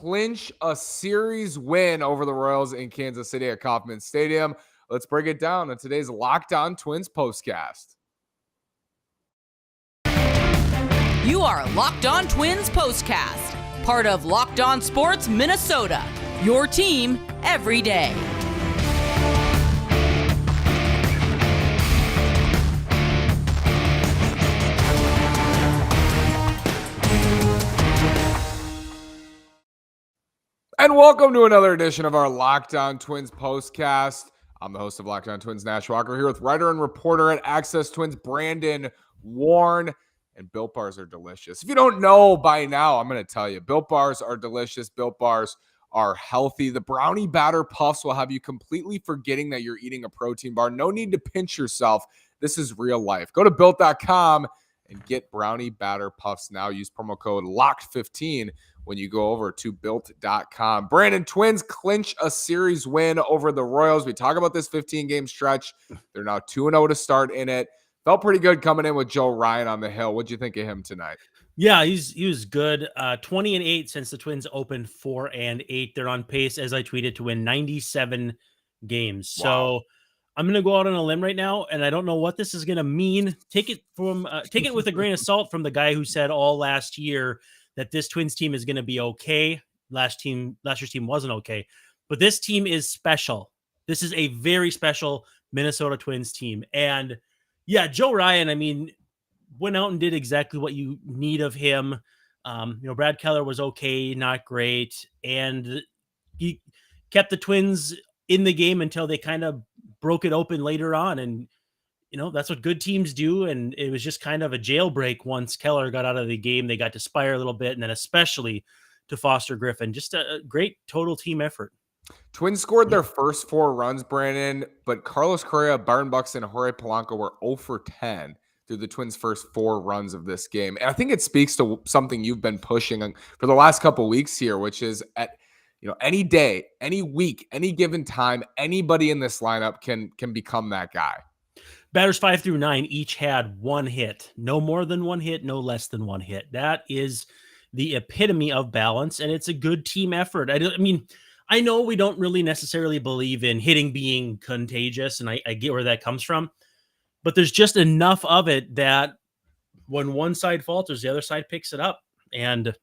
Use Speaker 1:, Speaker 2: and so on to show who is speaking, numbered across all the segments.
Speaker 1: clinch a series win over the Royals in Kansas City at Kauffman Stadium. Let's break it down in today's Locked On Twins postcast.
Speaker 2: You are Locked On Twins postcast, part of Locked On Sports Minnesota, your team every day.
Speaker 1: And welcome to another edition of our Locked On Twins postcast. I'm the host of Locked On Twins, Nash Walker, here with writer and reporter at Access Twins, Brandon Warren. And Built Bars are delicious. If you don't know by now, I'm going to tell you. Built Bars are delicious. Built Bars are healthy. The brownie batter puffs will have you completely forgetting that you're eating a protein bar. No need to pinch yourself. This is real life. Go to Built.com and get brownie batter puffs now. Use promo code LOCKED15 when you go over to Built.com. Brandon, Twins clinch a series win over the Royals. We talk about this 15-game stretch. They're now 2-0 to start in it. Felt pretty good coming in with Joe Ryan on the hill. What'd you think of him tonight?
Speaker 3: Yeah, he was good. 20-8 since the Twins opened 4-8. They're on pace, as I tweeted, to win 97 games. Wow. So I'm going to go out on a limb right now, and I don't know what this is going to mean. Take it with a grain of salt from the guy who said all last year that this Twins team is going to be okay. Last year's team wasn't okay, but this team is special. This is a very special Minnesota Twins team. And yeah, Joe Ryan, I mean, went out and did exactly what you need of him. Brad Keller was okay, not great. And he kept the Twins in the game until they kind of broke it open later on. And, that's what good teams do. And it was just kind of a jailbreak once Keller got out of the game. They got to Spire a little bit, and then especially to Foster Griffin. Just a great total team effort.
Speaker 1: Twins scored their first 4 runs, Brandon, but Carlos Correa, Byron Buxton, and Jorge Polanco were 0 for 10 through the Twins' first 4 runs of this game. And I think it speaks to something you've been pushing for the last couple of weeks here, which is at any day, any week, any given time, anybody in this lineup can become that guy.
Speaker 3: Batters 5 through 9 each had 1 hit. No more than 1 hit, no less than 1 hit. That is the epitome of balance, and it's a good team effort. I know we don't really necessarily believe in hitting being contagious, and I get where that comes from, but there's just enough of it that when one side falters, the other side picks it up. And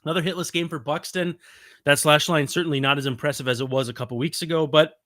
Speaker 3: another hitless game for Buxton. That slash line certainly not as impressive as it was a couple weeks ago, but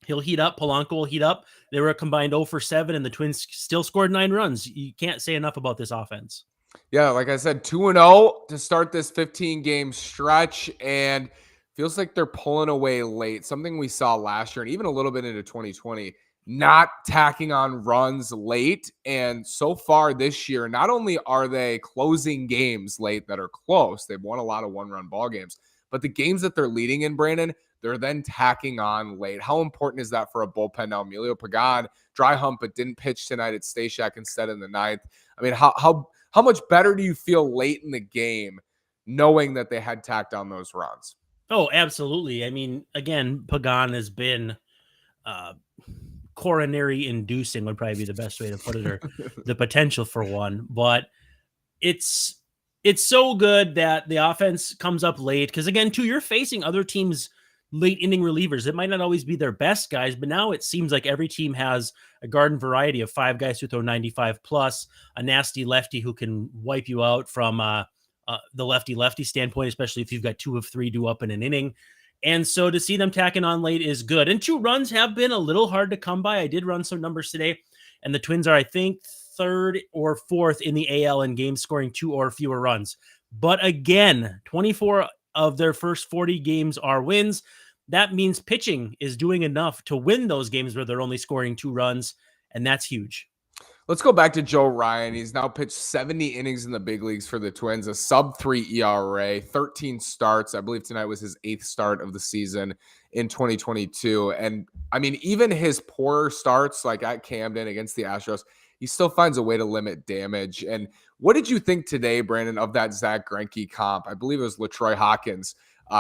Speaker 3: he'll heat up. Polanco will heat up. They were a combined 0 for 7, and the Twins still scored 9 runs. You can't say enough about this offense.
Speaker 1: Yeah, like I said, 2-0 to start this 15-game stretch, and feels like they're pulling away late, something we saw last year and even a little bit into 2020, not tacking on runs late. And so far this year, not only are they closing games late that are close, they've won a lot of one-run ball games, but the games that they're leading in, Brandon, they're then tacking on late. How important is that for a bullpen now? Emilio Pagan, dry hump, but didn't pitch tonight at Stashak instead in the 9th. I mean, how much better do you feel late in the game knowing that they had tacked on those runs?
Speaker 3: Oh, absolutely. I mean, again, Pagan has been coronary inducing would probably be the best way to put it, or the potential for one. But it's so good that the offense comes up late because, again, too, you're facing other teams' late inning relievers. It might not always be their best guys, but now it seems like every team has a garden variety of 5 guys who throw 95 plus, a nasty lefty who can wipe you out from the lefty standpoint, especially if you've got 2 of 3 due up in an inning. And so to see them tacking on late is good. And 2 runs have been a little hard to come by. I did run some numbers today, and the Twins are, I think, 3rd or 4th in the AL in games scoring 2 or fewer runs. But again, 24 of their first 40 games are wins. That means pitching is doing enough to win those games where they're only scoring 2 runs, and that's huge.
Speaker 1: Let's go back to Joe Ryan. He's now pitched 70 innings in the big leagues for the Twins, a sub-3 ERA, 13 starts. I believe tonight was his 8th start of the season in 2022. And, I mean, even his poorer starts, like at Camden against the Astros, he still finds a way to limit damage. And what did you think today, Brandon, of that Zach Greinke comp? I believe it was LaTroy Hawkins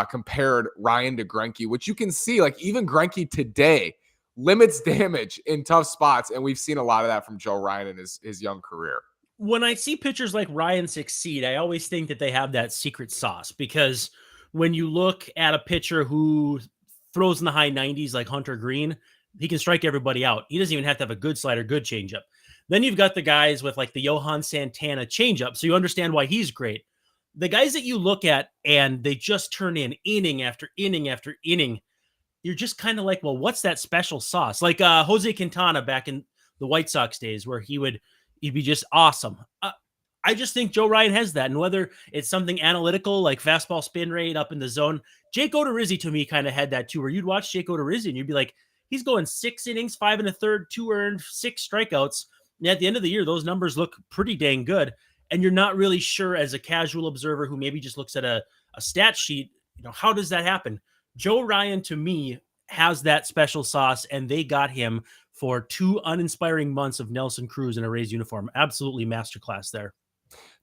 Speaker 1: compared Ryan to Greinke, which you can see, like, even Greinke today limits damage in tough spots, and we've seen a lot of that from Joe Ryan in his young career.
Speaker 3: When I see pitchers like Ryan succeed, I always think that they have that secret sauce because when you look at a pitcher who throws in the high 90s like Hunter Green, he can strike everybody out. He doesn't even have to have a good slider, good changeup. Then you've got the guys with like the Johan Santana changeup, so you understand why he's great. The guys that you look at and they just turn in inning after inning after inning, you're just kind of like, well, what's that special sauce? Like Jose Quintana back in the White Sox days where he'd be just awesome. I just think Joe Ryan has that. And whether it's something analytical like fastball spin rate up in the zone, Jake Odorizzi to me kind of had that too, where you'd watch Jake Odorizzi and you'd be like, he's going 6 innings, 5 1/3, 2 earned, 6 strikeouts. And at the end of the year, those numbers look pretty dang good. And you're not really sure as a casual observer who maybe just looks at a stat sheet, how does that happen? Joe Ryan, to me, has that special sauce, and they got him for 2 uninspiring months of Nelson Cruz in a Rays uniform. Absolutely masterclass there.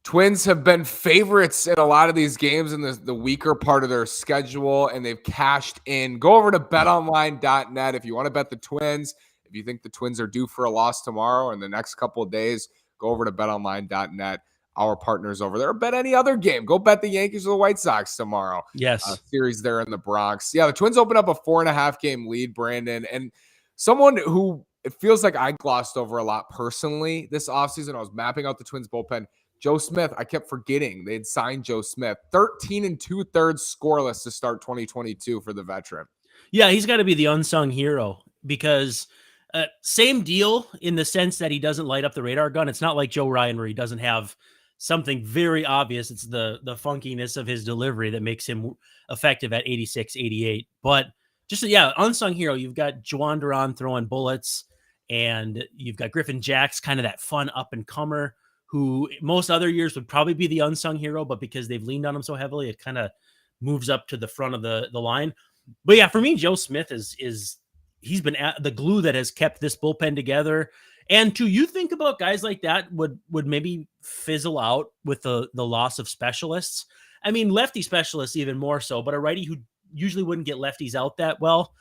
Speaker 1: Twins have been favorites in a lot of these games in the weaker part of their schedule, and they've cashed in. Go over to betonline.net if you want to bet the Twins. If you think the Twins are due for a loss tomorrow or in the next couple of days, go over to betonline.net. Our partners over there. Bet any other game. Go bet the Yankees or the White Sox tomorrow.
Speaker 3: Yes.
Speaker 1: Series there in the Bronx. Yeah, the Twins open up a 4.5 game lead, Brandon. And someone who it feels like I glossed over a lot personally this offseason, I was mapping out the Twins bullpen. Joe Smith, I kept forgetting they'd signed Joe Smith. 13 2/3 scoreless to start 2022 for the veteran.
Speaker 3: Yeah, he's got to be the unsung hero because same deal in the sense that he doesn't light up the radar gun. It's not like Joe Ryan where he doesn't have something very obvious. It's the funkiness of his delivery that makes him effective at 86, 88. But just, unsung hero. You've got Juan Duran throwing bullets, and you've got Griffin Jacks, kind of that fun up-and-comer who most other years would probably be the unsung hero, but because they've leaned on him so heavily, it kind of moves up to the front of the line. But yeah, for me, Joe Smith he's been the glue that has kept this bullpen together. And you think about guys like that would maybe fizzle out with the loss of specialists. I mean, lefty specialists even more so, but a righty who usually wouldn't get lefties out that well.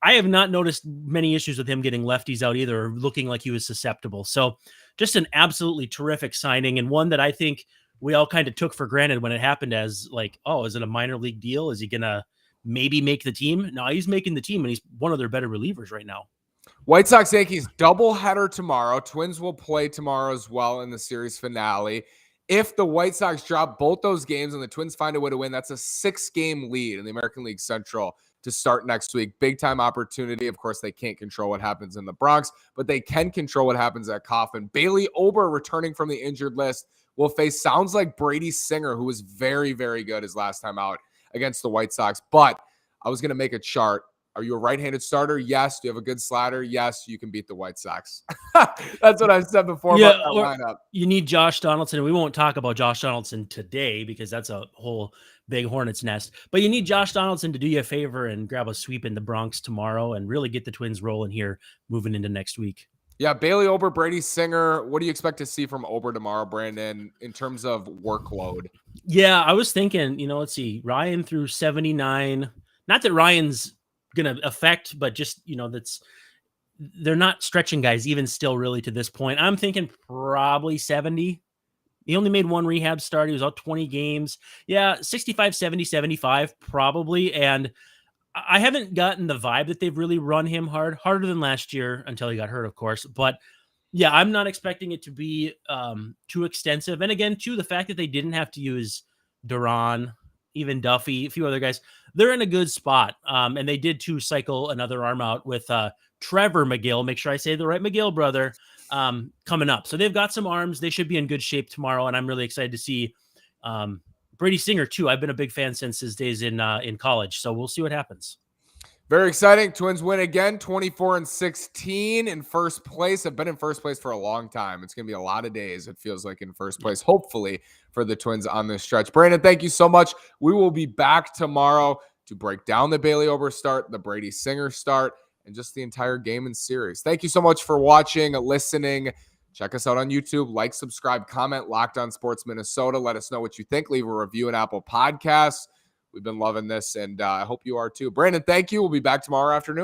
Speaker 3: I have not noticed many issues with him getting lefties out either, or looking like he was susceptible. So just an absolutely terrific signing, and one that I think we all kind of took for granted when it happened as like, oh, is it a minor league deal? Is he going to maybe make the team? No, he's making the team, and he's one of their better relievers right now.
Speaker 1: White Sox Yankees doubleheader tomorrow. Twins will play tomorrow as well in the series finale. If the White Sox drop both those games and the Twins find a way to win, that's a 6-game lead in the American League Central to start next week. Big time opportunity. Of course, they can't control what happens in the Bronx, but they can control what happens at Kauffman. Bailey Ober, returning from the injured list, will face sounds like Brady Singer, who was very, very good his last time out against the White Sox. But I was going to make a chart. Are you a right-handed starter? Yes. Do you have a good slider? Yes. You can beat the White Sox. That's what I've said before about that lineup.
Speaker 3: You need Josh Donaldson. We won't talk about Josh Donaldson today because that's a whole big hornet's nest. But you need Josh Donaldson to do you a favor and grab a sweep in the Bronx tomorrow and really get the Twins rolling here moving into next week.
Speaker 1: Yeah, Bailey Ober, Brady Singer. What do you expect to see from Ober tomorrow, Brandon, in terms of workload?
Speaker 3: Yeah, I was thinking, let's see, Ryan threw 79. Not that Ryan's going to affect, but just, they're not stretching guys even still really to this point. I'm thinking probably 70. He only made one rehab start. He was out 20 games. Yeah, 65, 70, 75 probably. And I haven't gotten the vibe that they've really run him harder than last year until he got hurt, of course. But yeah, I'm not expecting it to be too extensive. And again, too, the fact that they didn't have to use Duran, even Duffy, a few other guys, they're in a good spot. And they did too cycle another arm out with Trevor McGill. Make sure I say the right McGill brother coming up. So they've got some arms. They should be in good shape tomorrow. And I'm really excited to see Brady Singer too. I've been a big fan since his days in college. So we'll see what happens.
Speaker 1: Very exciting. Twins win again, 24-16 in first place. Have been in first place for a long time. It's going to be a lot of days, it feels like, in first place, hopefully, for the Twins on this stretch. Brandon, thank you so much. We will be back tomorrow to break down the Bailey Ober start, the Brady Singer start, and just the entire game and series. Thank you so much for watching, listening. Check us out on YouTube. Like, subscribe, comment, Locked On Sports Minnesota. Let us know what you think. Leave a review in Apple Podcasts. We've been loving this, and I hope you are too. Brandon, thank you. We'll be back tomorrow afternoon.